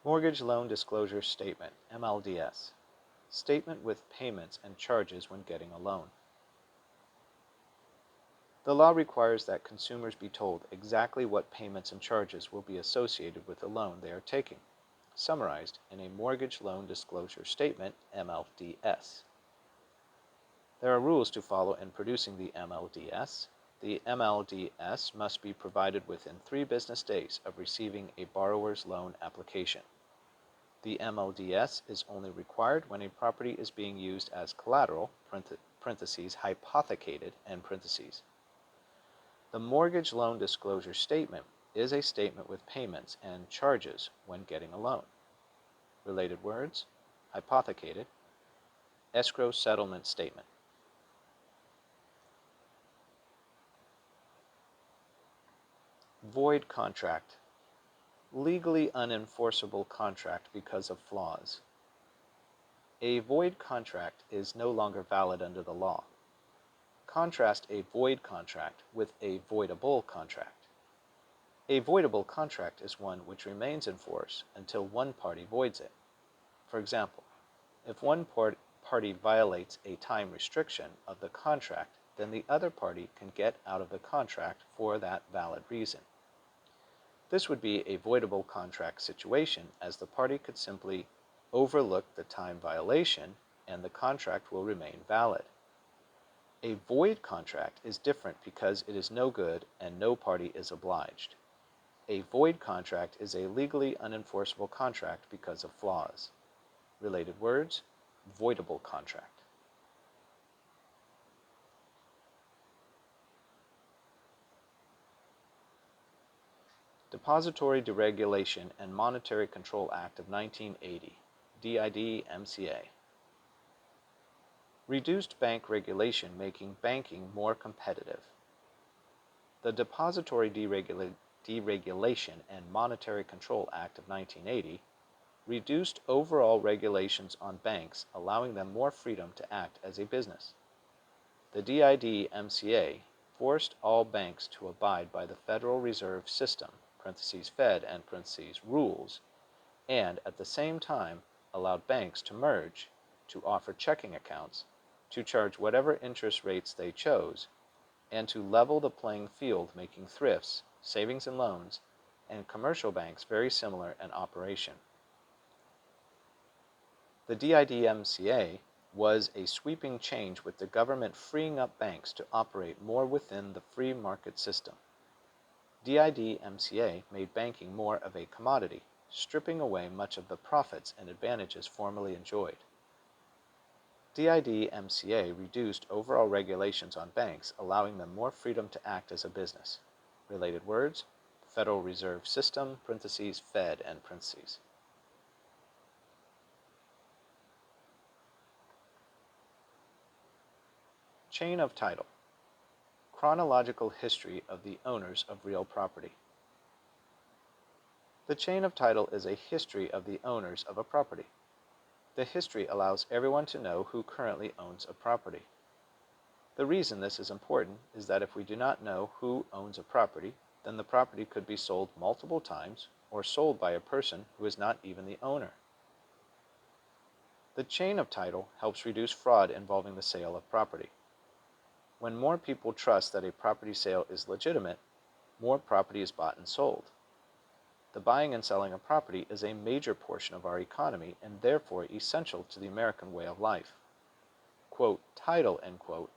Mortgage Loan Disclosure Statement, MLDS. Statement with payments and charges when getting a loan. The law requires that consumers be told exactly what payments and charges will be associated with the loan they are taking, summarized in a Mortgage Loan Disclosure Statement, MLDS. There are rules to follow in producing the MLDS. The MLDS must be provided within 3 business days of receiving a borrower's loan application. The MLDS is only required when a property is being used as collateral, parentheses, hypothecated, and parentheses. The Mortgage Loan Disclosure Statement is a statement with payments and charges when getting a loan. Related words: hypothecated, escrow settlement statement. Void contract. Legally unenforceable contract because of flaws. A void contract is no longer valid under the law. Contrast a void contract with a voidable contract. A voidable contract is one which remains in force until one party voids it. For example, if one party violates a time restriction of the contract, then the other party can get out of the contract for that valid reason. This would be a voidable contract situation, as the party could simply overlook the time violation and the contract will remain valid. A void contract is different because it is no good and no party is obliged. A void contract is a legally unenforceable contract because of flaws. Related words: voidable contract. Depository Deregulation and Monetary Control Act of 1980, DIDMCA. Reduced bank regulation making banking more competitive. The Depository Deregulation and Monetary Control Act of 1980 reduced overall regulations on banks, allowing them more freedom to act as a business. The DIDMCA forced all banks to abide by the Federal Reserve System, parentheses Fed and parentheses rules, and at the same time allowed banks to merge, to offer checking accounts, to charge whatever interest rates they chose, and to level the playing field, making thrifts, savings and loans, and commercial banks very similar in operation. The DIDMCA was a sweeping change, with the government freeing up banks to operate more within the free market system. DIDMCA made banking more of a commodity, stripping away much of the profits and advantages formerly enjoyed. DIDMCA reduced overall regulations on banks, allowing them more freedom to act as a business. Related words: Federal Reserve System, parentheses Fed and parentheses. Chain of title. Chronological history of the owners of real property. The chain of title is a history of the owners of a property. The history allows everyone to know who currently owns a property. The reason this is important is that if we do not know who owns a property, then the property could be sold multiple times or sold by a person who is not even the owner. The chain of title helps reduce fraud involving the sale of property. When more people trust that a property sale is legitimate, more property is bought and sold. The buying and selling of property is a major portion of our economy and therefore essential to the American way of life. Quote, title, end quote,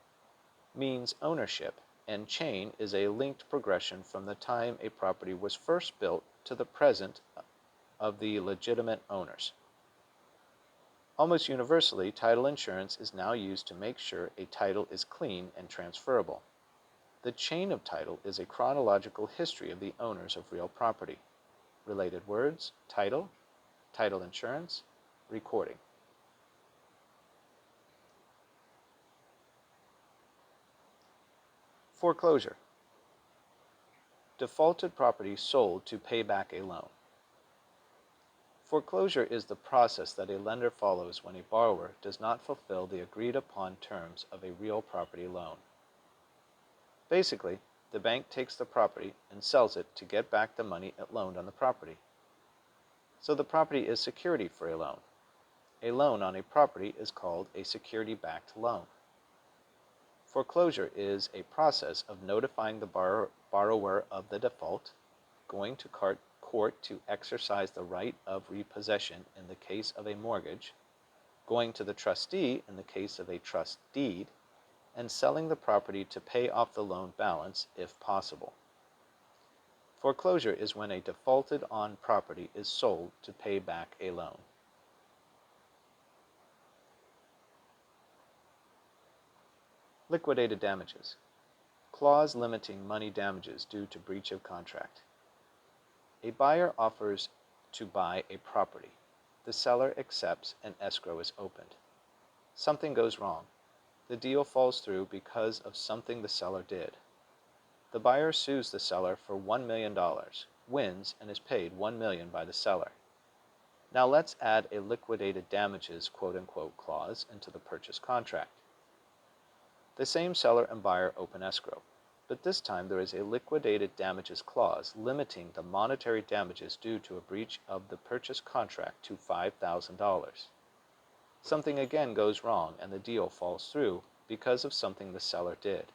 means ownership, and chain is a linked progression from the time a property was first built to the present of the legitimate owners. Almost universally, title insurance is now used to make sure a title is clean and transferable. The chain of title is a chronological history of the owners of real property. Related words: title, title insurance, recording. Foreclosure. Defaulted property sold to pay back a loan. Foreclosure is the process that a lender follows when a borrower does not fulfill the agreed-upon terms of a real property loan. Basically, the bank takes the property and sells it to get back the money it loaned on the property. So the property is security for a loan. A loan on a property is called a security-backed loan. Foreclosure is a process of notifying the borrower of the default, going to court to exercise the right of repossession in the case of a mortgage, going to the trustee in the case of a trust deed, and selling the property to pay off the loan balance if possible. Foreclosure is when a defaulted-on property is sold to pay back a loan. Liquidated damages. Clause limiting money damages due to breach of contract. A buyer offers to buy a property. The seller accepts and escrow is opened. Something goes wrong. The deal falls through because of something the seller did. The buyer sues the seller for $1 million, wins, and is paid $1 million by the seller. Now let's add a liquidated damages quote-unquote clause into the purchase contract. The same seller and buyer open escrow, but this time there is a liquidated damages clause limiting the monetary damages due to a breach of the purchase contract to $5,000. Something again goes wrong and the deal falls through because of something the seller did.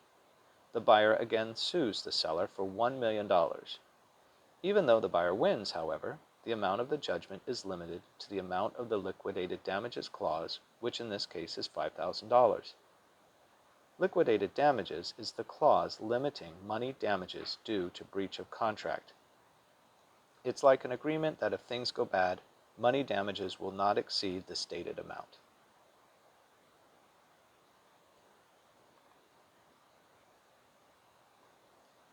The buyer again sues the seller for $1 million. Even though the buyer wins, however, the amount of the judgment is limited to the amount of the liquidated damages clause, which in this case is $5,000. Liquidated damages is the clause limiting money damages due to breach of contract. It's like an agreement that if things go bad, money damages will not exceed the stated amount.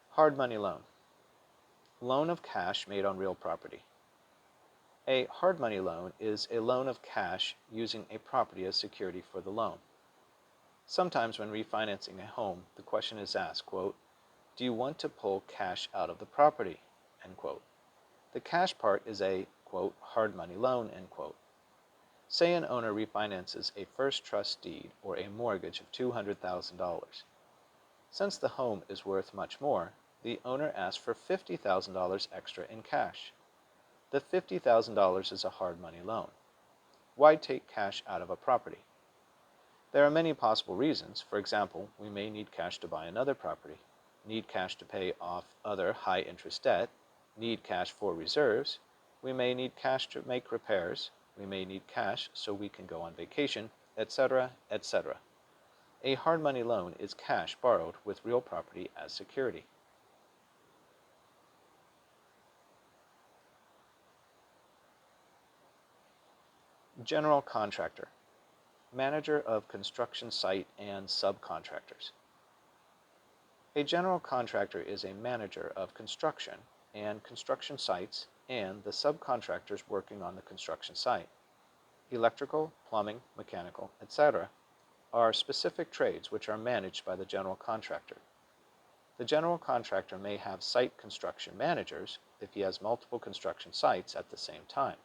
Hard money loan. Loan of cash made on real property. A hard money loan is a loan of cash using a property as security for the loan. Sometimes when refinancing a home, the question is asked, quote, "Do you want to pull cash out of the property?" End quote. The cash part is a, quote, "hard money loan," end quote. Say an owner refinances a first trust deed or a mortgage of $200,000. Since the home is worth much more, the owner asks for $50,000 extra in cash. The $50,000 is a hard money loan. Why take cash out of a property? There are many possible reasons. For example, we may need cash to buy another property, need cash to pay off other high-interest debt, need cash for reserves, we may need cash to make repairs, we may need cash so we can go on vacation, etc., etc. A hard money loan is cash borrowed with real property as security. General contractor. Manager of construction site and subcontractors. A general contractor is a manager of construction and construction sites and the subcontractors working on the construction site. Electrical, plumbing, mechanical, etc. are specific trades which are managed by the general contractor. The general contractor may have site construction managers if he has multiple construction sites at the same time.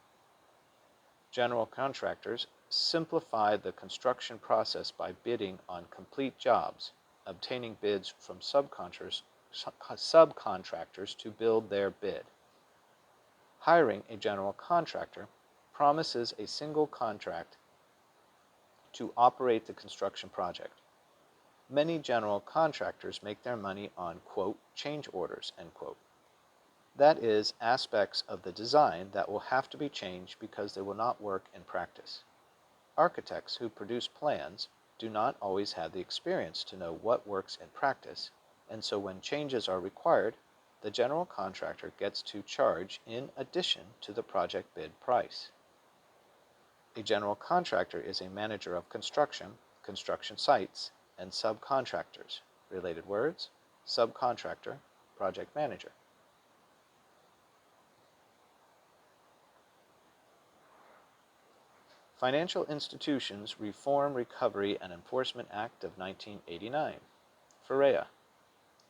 General contractors simplify the construction process by bidding on complete jobs, obtaining bids from subcontractors to build their bid. Hiring a general contractor promises a single contract to operate the construction project. Many general contractors make their money on, quote, change orders, end quote. That is, aspects of the design that will have to be changed because they will not work in practice. Architects who produce plans do not always have the experience to know what works in practice, and so when changes are required, the general contractor gets to charge in addition to the project bid price. A general contractor is a manager of construction, construction sites, and subcontractors. Related words: subcontractor, project manager. Financial Institutions Reform, Recovery, and Enforcement Act of 1989. FIRREA.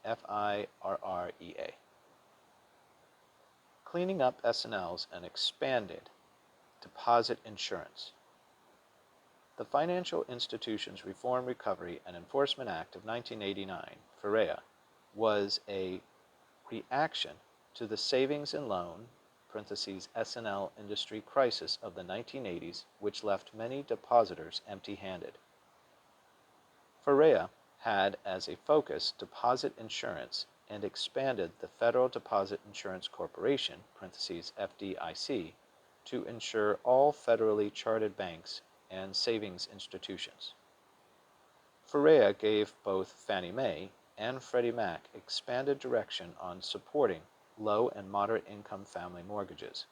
F-I-R-R-E-A. Cleaning up S&Ls and expanded deposit insurance. The Financial Institutions Reform, Recovery, and Enforcement Act of 1989, FIRREA, was a reaction to the savings and loan parentheses, S&L industry crisis of the 1980s, which left many depositors empty-handed. FIRREA had as a focus deposit insurance and expanded the Federal Deposit Insurance Corporation, parentheses, FDIC, to insure all federally chartered banks and savings institutions. FIRREA gave both Fannie Mae and Freddie Mac expanded direction on supporting low and moderate income family mortgages.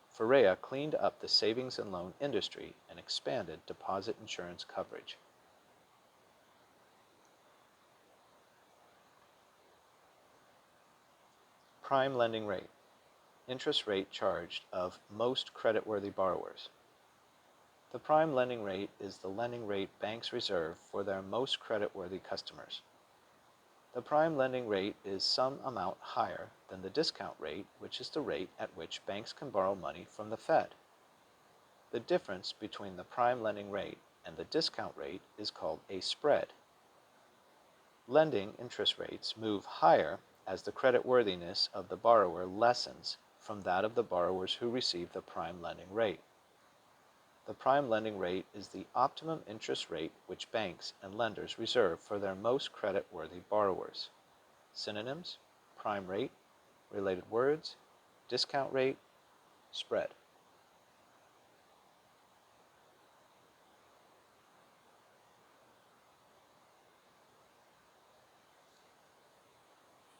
FIRREA cleaned up the savings and loan industry and expanded deposit insurance coverage. Prime lending rate, interest rate charged of most creditworthy borrowers. The prime lending rate is the lending rate banks reserve for their most creditworthy customers. The prime lending rate is some amount higher than the discount rate, which is the rate at which banks can borrow money from the Fed. The difference between the prime lending rate and the discount rate is called a spread. Lending interest rates move higher as the creditworthiness of the borrower lessens from that of the borrowers who receive the prime lending rate. The prime lending rate is the optimum interest rate which banks and lenders reserve for their most creditworthy borrowers. Synonyms: prime rate, related words, discount rate, spread.